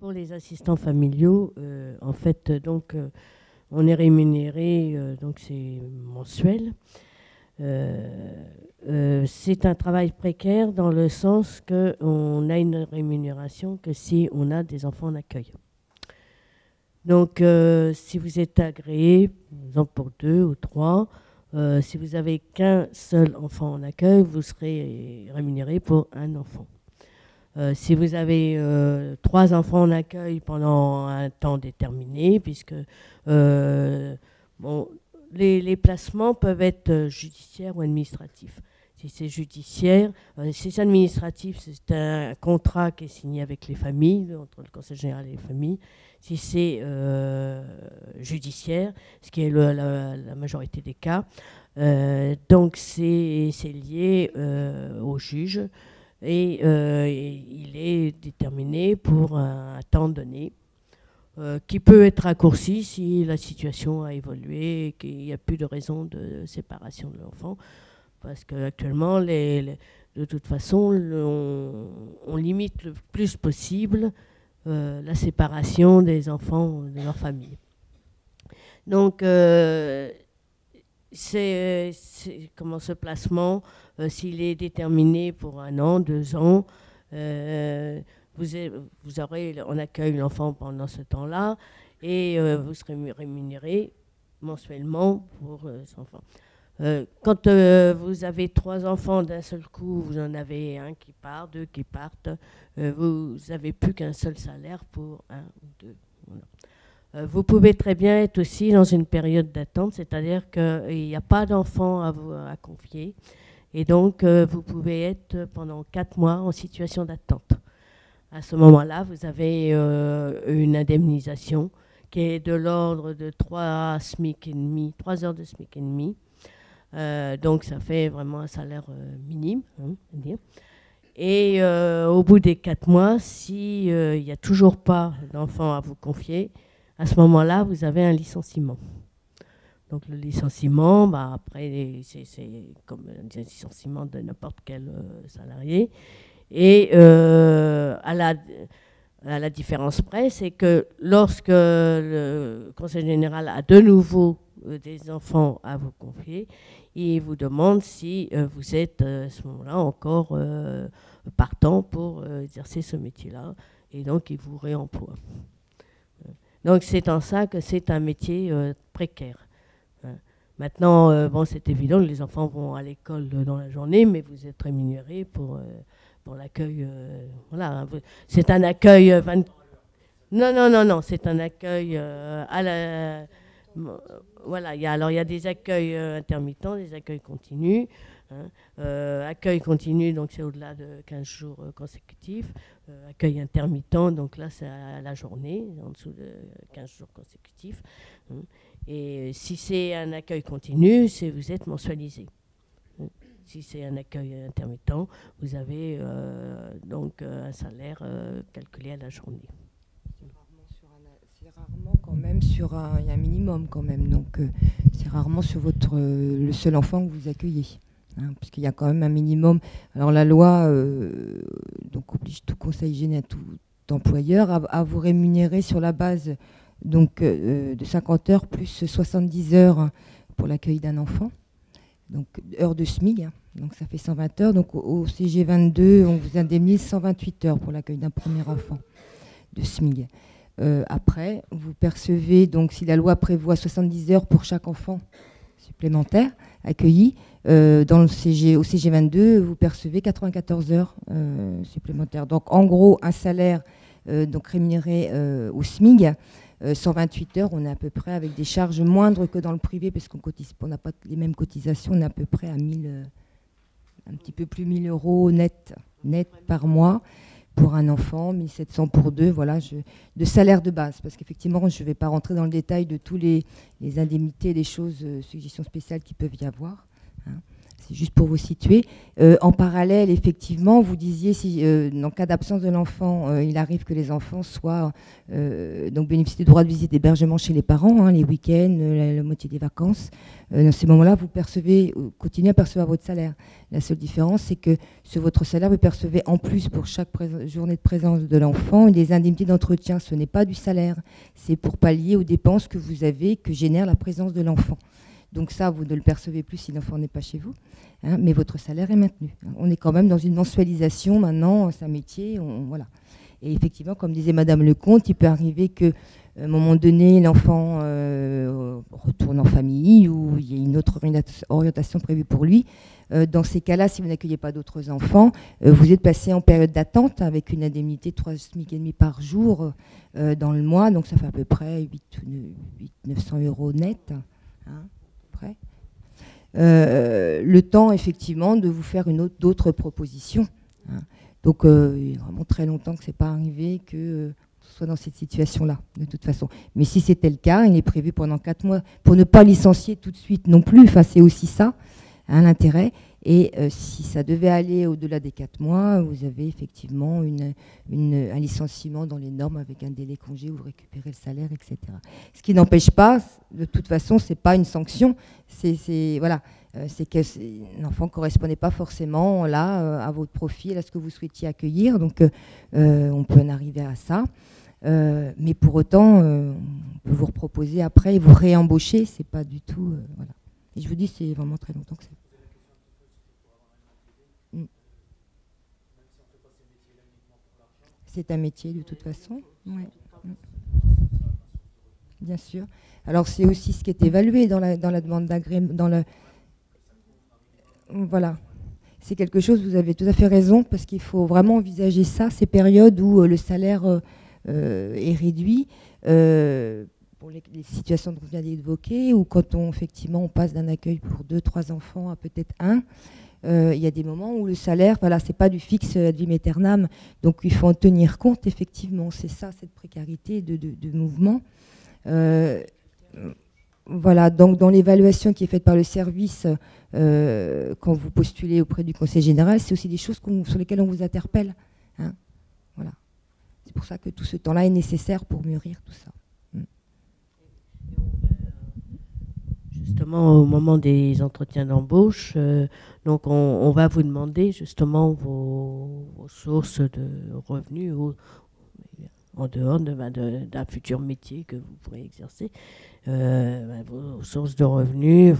pour les assistants familiaux, en fait, on est rémunéré, donc c'est mensuel. C'est un travail précaire dans le sens qu'on a une rémunération que si on a des enfants en accueil. Donc, si vous êtes agréé, par exemple pour 2 ou 3, si vous n'avez qu'un seul enfant en accueil, vous serez rémunéré pour un enfant. Si vous avez 3 enfants en accueil pendant un temps déterminé, puisque bon, les placements peuvent être judiciaires ou administratifs. Si c'est judiciaire, si c'est administratif, c'est un contrat qui est signé avec les familles, entre le Conseil général et les familles. Si c'est judiciaire, ce qui est la majorité des cas, donc c'est lié au juge et il est déterminé pour un temps donné qui peut être raccourci si la situation a évolué et qu'il n'y a plus de raison de séparation de l'enfant. Parce qu'actuellement, de toute façon, on limite le plus possible la séparation des enfants de leur famille. Donc, comment ce placement, s'il est déterminé pour 1 an, 2 ans, vous aurez en accueil l'enfant pendant ce temps-là et vous serez rémunéré mensuellement pour cet enfant. Quand vous avez 3 enfants d'un seul coup, vous en avez un qui part, 2 qui partent, vous n'avez plus qu'un seul salaire pour 1 ou 2. Voilà. Vous pouvez très bien être aussi dans une période d'attente, c'est-à-dire qu'il n'y a pas d'enfant à confier, et donc vous pouvez être pendant 4 mois en situation d'attente. À ce moment-là, vous avez une indemnisation qui est de l'ordre de 3 SMIC et demi, 3 heures de SMIC et demi. Donc ça fait vraiment un salaire minime, dire. Et au bout des 4 mois, s'il n'y a toujours pas d'enfant à vous confier, à ce moment-là, vous avez un licenciement. Donc le licenciement, après, c'est comme un licenciement de n'importe quel salarié. Et à la différence près, c'est que lorsque le Conseil général a de nouveau des enfants à vous confier, il vous demande si vous êtes à ce moment-là encore partant pour exercer ce métier-là, et donc il vous réemploie. Donc c'est en ça que c'est un métier précaire. Maintenant, bon, c'est évident que les enfants vont à l'école dans la journée, mais vous êtes rémunéré pour l'accueil. Voilà, c'est un accueil. Non, c'est un accueil à la. Voilà, il y a des accueils intermittents, des accueils continus. Accueil continu, donc c'est au-delà de 15 jours consécutifs. Accueil intermittent, donc là c'est à la journée, en dessous de 15 jours consécutifs. Et si c'est un accueil continu, vous êtes mensualisé. Si c'est un accueil intermittent, vous avez donc un salaire calculé à la journée. C'est rarement quand même il y a un minimum quand même, donc c'est rarement sur le seul enfant que vous accueillez, parce qu'il y a quand même un minimum. Alors la loi donc oblige tout conseil hygiène, tout employeur à vous rémunérer sur la base donc de 50 heures plus 70 heures pour l'accueil d'un enfant, donc heures de SMIG, donc ça fait 120 heures. Donc au CG 22, on vous indemnise 128 heures pour l'accueil d'un premier enfant de SMIG. Après, vous percevez, donc si la loi prévoit 70 heures pour chaque enfant supplémentaire accueilli, au CG 22, vous percevez 94 heures supplémentaires. Donc en gros, un salaire donc rémunéré au SMIG, 128 heures, on est à peu près avec des charges moindres que dans le privé, parce qu'on n'a pas les mêmes cotisations, on est à peu près à un petit peu plus 1000 euros net par mois. Pour un enfant, 1700 pour 2, voilà, de salaire de base. Parce qu'effectivement, je ne vais pas rentrer dans le détail de tous les indemnités, les choses, suggestions spéciales qui peuvent y avoir. C'est juste pour vous situer. En parallèle, effectivement, vous disiez si, dans le cas d'absence de l'enfant, il arrive que les enfants soient donc bénéficient du droit de visite et d'hébergement chez les parents, hein, les week-ends, la moitié des vacances. Dans ces moments-là, vous continuez à percevoir votre salaire. La seule différence, c'est que sur votre salaire, vous percevez en plus pour chaque journée de présence de l'enfant des indemnités d'entretien. Ce n'est pas du salaire, c'est pour pallier aux dépenses que vous avez, que génère la présence de l'enfant. Donc ça, vous ne le percevez plus si l'enfant n'est pas chez vous, hein, mais votre salaire est maintenu. On est quand même dans une mensualisation maintenant, c'est un métier, voilà. Et effectivement, comme disait Madame Lecomte, il peut arriver qu'à un moment donné, l'enfant retourne en famille ou il y a une autre orientation prévue pour lui. Dans ces cas-là, si vous n'accueillez pas d'autres enfants, vous êtes passé en période d'attente avec une indemnité de 3,5 SMIC par jour dans le mois, donc ça fait à peu près 900 € net. Hein. Le temps effectivement de vous faire d'autres propositions. Hein. Donc il y a vraiment très longtemps que c'est pas arrivé que ce soit dans cette situation-là, de toute façon. Mais si c'était le cas, il est prévu pendant 4 mois pour ne pas licencier tout de suite non plus. Enfin, c'est aussi ça, hein, l'intérêt. Et si ça devait aller au-delà des 4 mois, vous avez effectivement un licenciement dans les normes avec un délai congé où vous récupérez le salaire, etc. Ce qui n'empêche pas, de toute façon, c'est pas une sanction. Voilà, c'est que l'enfant ne correspondait pas forcément là à votre profil, à ce que vous souhaitiez accueillir. Donc, on peut en arriver à ça. Mais pour autant, on peut vous reproposer après et vous réembaucher. C'est pas du tout... voilà. Et je vous dis, c'est vraiment très longtemps que c'est... C'est un métier de toute façon. Ouais. Bien sûr. Alors c'est aussi ce qui est évalué dans la demande d'agrément. Voilà. C'est quelque chose, vous avez tout à fait raison, parce qu'il faut vraiment envisager ça, ces périodes où le salaire est réduit, pour les situations qu'on vient d'évoquer, ou quand effectivement on passe d'un accueil pour 2-3 enfants à peut-être 1. Il y a des moments où le salaire, voilà, c'est pas du fixe ad vitam aeternam, donc il faut en tenir compte, effectivement. C'est ça, cette précarité de mouvement. Voilà, donc dans l'évaluation qui est faite par le service, quand vous postulez auprès du conseil général, c'est aussi des choses sur lesquelles on vous interpelle. Hein, voilà. C'est pour ça que tout ce temps-là est nécessaire pour mûrir tout ça. Justement, au moment des entretiens d'embauche, donc on va vous demander justement vos sources de revenus en dehors d'un futur métier que vous pourrez exercer, vos sources de revenus,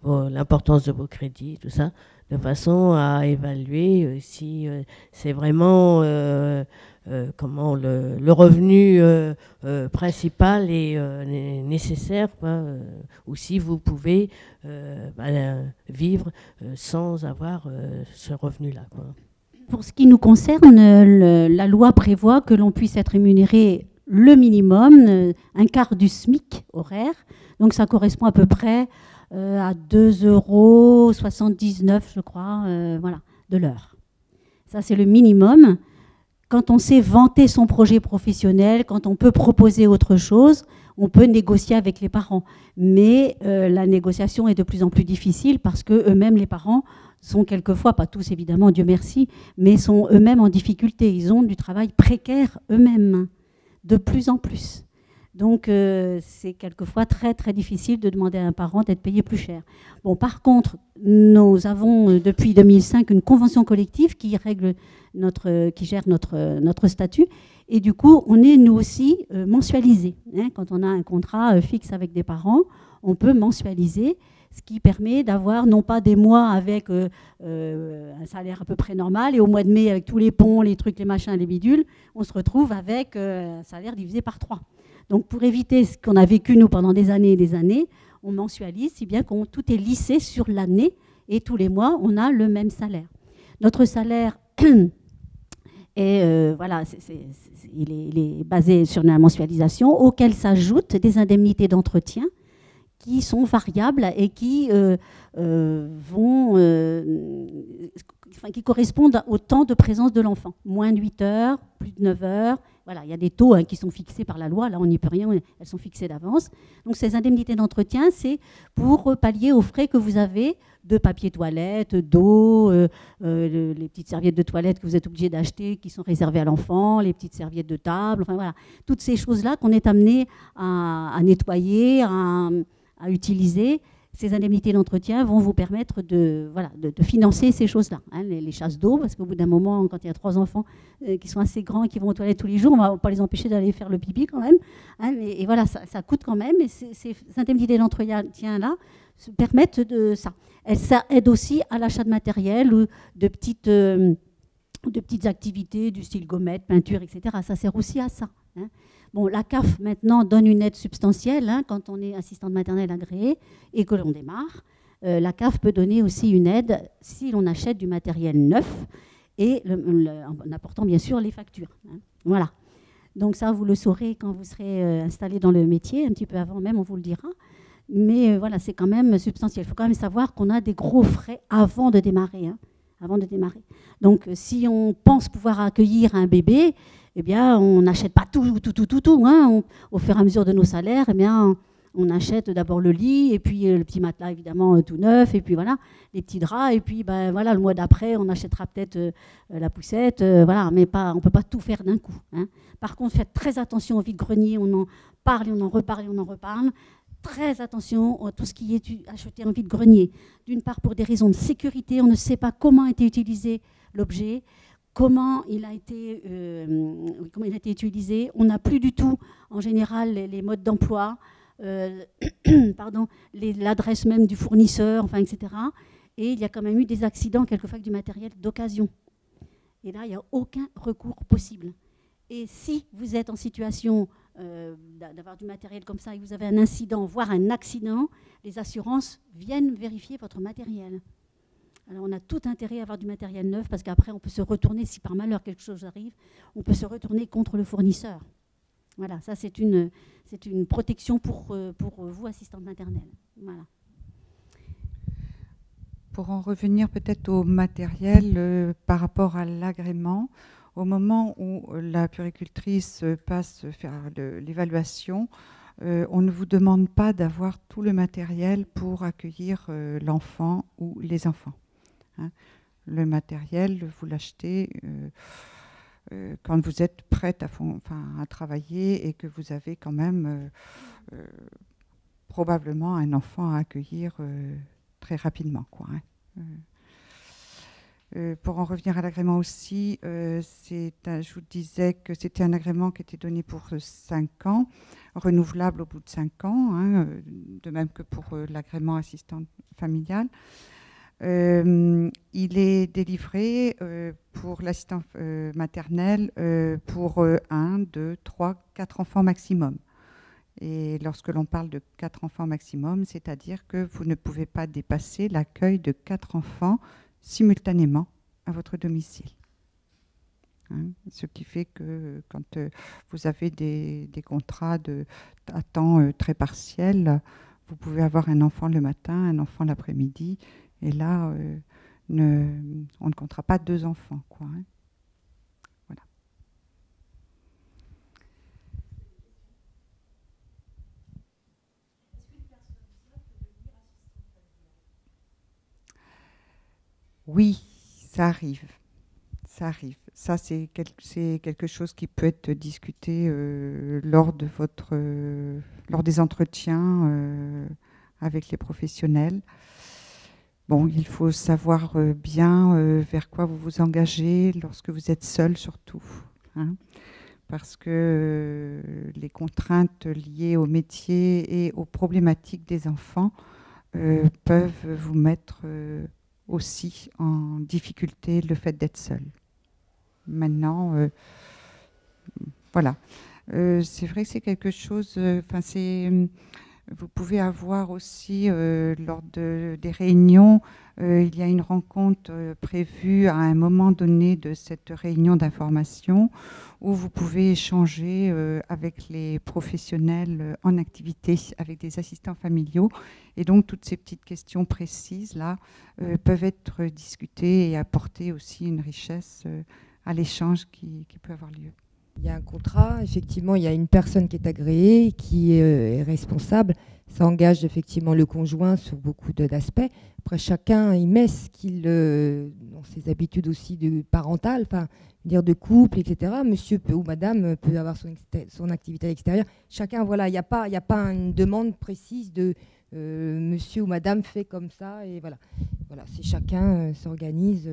l'importance de vos crédits, tout ça, de façon à évaluer si c'est vraiment comment le revenu principal est nécessaire, ou si vous pouvez vivre sans avoir ce revenu-là. Pour ce qui nous concerne, la loi prévoit que l'on puisse être rémunéré le minimum, un quart du SMIC horaire. Donc ça correspond à peu près à 2,79 €, je crois, voilà, de l'heure. Ça, c'est le minimum. Quand on sait vanter son projet professionnel, quand on peut proposer autre chose, on peut négocier avec les parents. Mais la négociation est de plus en plus difficile parce qu'eux-mêmes, les parents, sont quelquefois, pas tous évidemment, Dieu merci, mais sont eux-mêmes en difficulté. Ils ont du travail précaire eux-mêmes, de plus en plus. Donc c'est quelquefois très très difficile de demander à un parent d'être payé plus cher. Bon, par contre, nous avons depuis 2005 une convention collective qui gère notre statut, et du coup on est nous aussi mensualisés. Hein, quand on a un contrat fixe avec des parents, on peut mensualiser, ce qui permet d'avoir non pas des mois avec un salaire à peu près normal, et au mois de mai avec tous les ponts, les trucs, les machins, les bidules, on se retrouve avec un salaire divisé par 3. Donc pour éviter ce qu'on a vécu nous pendant des années et des années, on mensualise, si bien que tout est lissé sur l'année, et tous les mois on a le même salaire. Notre salaire est, voilà, il est basé sur la mensualisation, auquel s'ajoutent des indemnités d'entretien qui sont variables et qui vont qui correspondent au temps de présence de l'enfant. Moins de 8 heures, plus de 9 heures. Voilà, il y a des taux qui sont fixés par la loi. Là, on n'y peut rien, elles sont fixées d'avance. Donc, ces indemnités d'entretien, c'est pour pallier aux frais que vous avez de papier toilette, d'eau, les petites serviettes de toilette que vous êtes obligé d'acheter, qui sont réservées à l'enfant, les petites serviettes de table, enfin voilà. Toutes ces choses-là qu'on est amené à nettoyer, à utiliser. Ces indemnités d'entretien vont vous permettre de financer ces choses-là. Hein, les chasses d'eau, parce qu'au bout d'un moment, quand il y a 3 enfants qui sont assez grands et qui vont aux toilettes tous les jours, on ne va pas les empêcher d'aller faire le pipi quand même. Hein, et voilà, ça coûte quand même. Et ces indemnités d'entretien-là permettent de ça. Ça aide aussi à l'achat de matériel ou de petites activités du style gommette, peinture, etc. Ça sert aussi à ça. Hein. Bon, la CAF, maintenant, donne une aide substantielle quand on est assistante maternelle agréée et que l'on démarre. La CAF peut donner aussi une aide si l'on achète du matériel neuf et en apportant, bien sûr, les factures. Hein. Voilà. Donc ça, vous le saurez quand vous serez installé dans le métier. Un petit peu avant même, on vous le dira. Mais voilà, c'est quand même substantiel. Il faut quand même savoir qu'on a des gros frais avant de démarrer. Hein, avant de démarrer. Donc, si on pense pouvoir accueillir un bébé, eh bien, on n'achète pas tout. Hein. Au fur et à mesure de nos salaires, eh bien, on achète d'abord le lit, et puis le petit matelas, évidemment, tout neuf, et puis voilà, les petits draps, et puis voilà, le mois d'après, on achètera peut-être la poussette, voilà, mais on ne peut pas tout faire d'un coup. Hein. Par contre, faites très attention au vide-grenier, on en parle, et on en reparle, et on en reparle. Très attention à tout ce qui est acheté en vide-grenier. D'une part, pour des raisons de sécurité, on ne sait pas comment a été utilisé l'objet, comment il a été utilisé. On n'a plus du tout, en général, les modes d'emploi, l'adresse même du fournisseur, enfin, etc. Et il y a quand même eu des accidents, quelquefois avec du matériel d'occasion. Et là, il n'y a aucun recours possible. Et si vous êtes en situation d'avoir du matériel comme ça et que vous avez un incident, voire un accident, les assurances viennent vérifier votre matériel. Alors on a tout intérêt à avoir du matériel neuf parce qu'après on peut se retourner, si par malheur quelque chose arrive, on peut se retourner contre le fournisseur. Voilà, ça c'est une protection pour vous, assistante maternelle. Voilà. Pour en revenir peut-être au matériel par rapport à l'agrément, au moment où la puéricultrice passe faire l'évaluation, on ne vous demande pas d'avoir tout le matériel pour accueillir l'enfant ou les enfants. Hein. Le matériel, vous l'achetez quand vous êtes prête à travailler et que vous avez quand même probablement un enfant à accueillir très rapidement, quoi, hein. Pour en revenir à l'agrément aussi, je vous disais que c'était un agrément qui était donné pour 5 ans, renouvelable au bout de 5 ans, hein, de même que pour l'agrément assistante familiale. Il est délivré pour l'assistante maternelle pour 1, 2, 3, 4 enfants maximum. Et lorsque l'on parle de 4 enfants maximum, c'est-à-dire que vous ne pouvez pas dépasser l'accueil de 4 enfants simultanément à votre domicile. Hein, ce qui fait que quand vous avez des contrats à temps très partiel, vous pouvez avoir un enfant le matin, un enfant l'après-midi, et là, on ne comptera pas 2 enfants, quoi, hein. Voilà. Oui, ça arrive. Ça arrive. Ça, c'est quelque chose qui peut être discuté lors des entretiens avec les professionnels. Bon, il faut savoir bien vers quoi vous vous engagez lorsque vous êtes seul, surtout. Hein, parce que les contraintes liées au métier et aux problématiques des enfants peuvent vous mettre aussi en difficulté le fait d'être seul. Maintenant, voilà. C'est vrai que c'est quelque chose... Vous pouvez avoir aussi, lors des réunions, il y a une rencontre prévue à un moment donné de cette réunion d'information où vous pouvez échanger avec les professionnels en activité, avec des assistants familiaux. Et donc, toutes ces petites questions précises, là, peuvent être discutées et apporter aussi une richesse à l'échange qui peut avoir lieu. Il y a un contrat, effectivement, il y a une personne qui est agréée, qui est responsable. Ça engage effectivement le conjoint sur beaucoup d'aspects. Après, chacun y met ce qu'il, dans ses habitudes aussi parentales, enfin, dire de couple, etc. Monsieur ou madame peut avoir son activité à l'extérieur. Chacun, voilà, il n'y a pas une demande précise de monsieur ou madame fait comme ça. Et voilà, c'est chacun s'organise.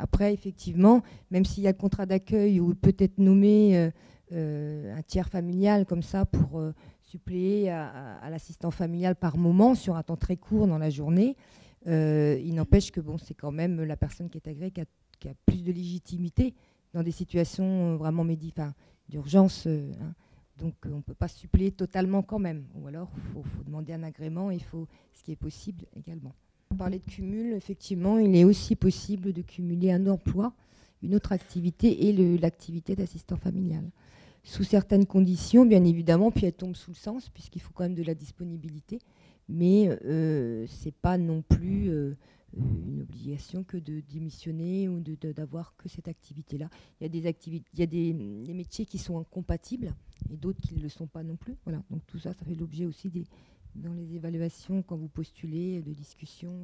Après, effectivement, même s'il y a le contrat d'accueil ou peut-être nommer un tiers familial comme ça pour suppléer à l'assistant familial par moment sur un temps très court dans la journée, il n'empêche que bon, c'est quand même la personne qui est agréée qui a plus de légitimité dans des situations vraiment d'urgence. Donc on ne peut pas suppléer totalement quand même. Ou alors, il faut demander un agrément, ce qui est possible également. On parlait de cumul, effectivement, il est aussi possible de cumuler un emploi, une autre activité et l'activité d'assistant familial. Sous certaines conditions, bien évidemment, puis elle tombe sous le sens, puisqu'il faut quand même de la disponibilité, mais ce n'est pas non plus une obligation que de démissionner ou d'avoir que cette activité-là. Il y a des métiers qui sont incompatibles et d'autres qui ne le sont pas non plus. Voilà. Donc tout ça, ça fait l'objet aussi dans les évaluations quand vous postulez, de discussions.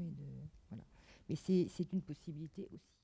Voilà. Mais c'est une possibilité aussi.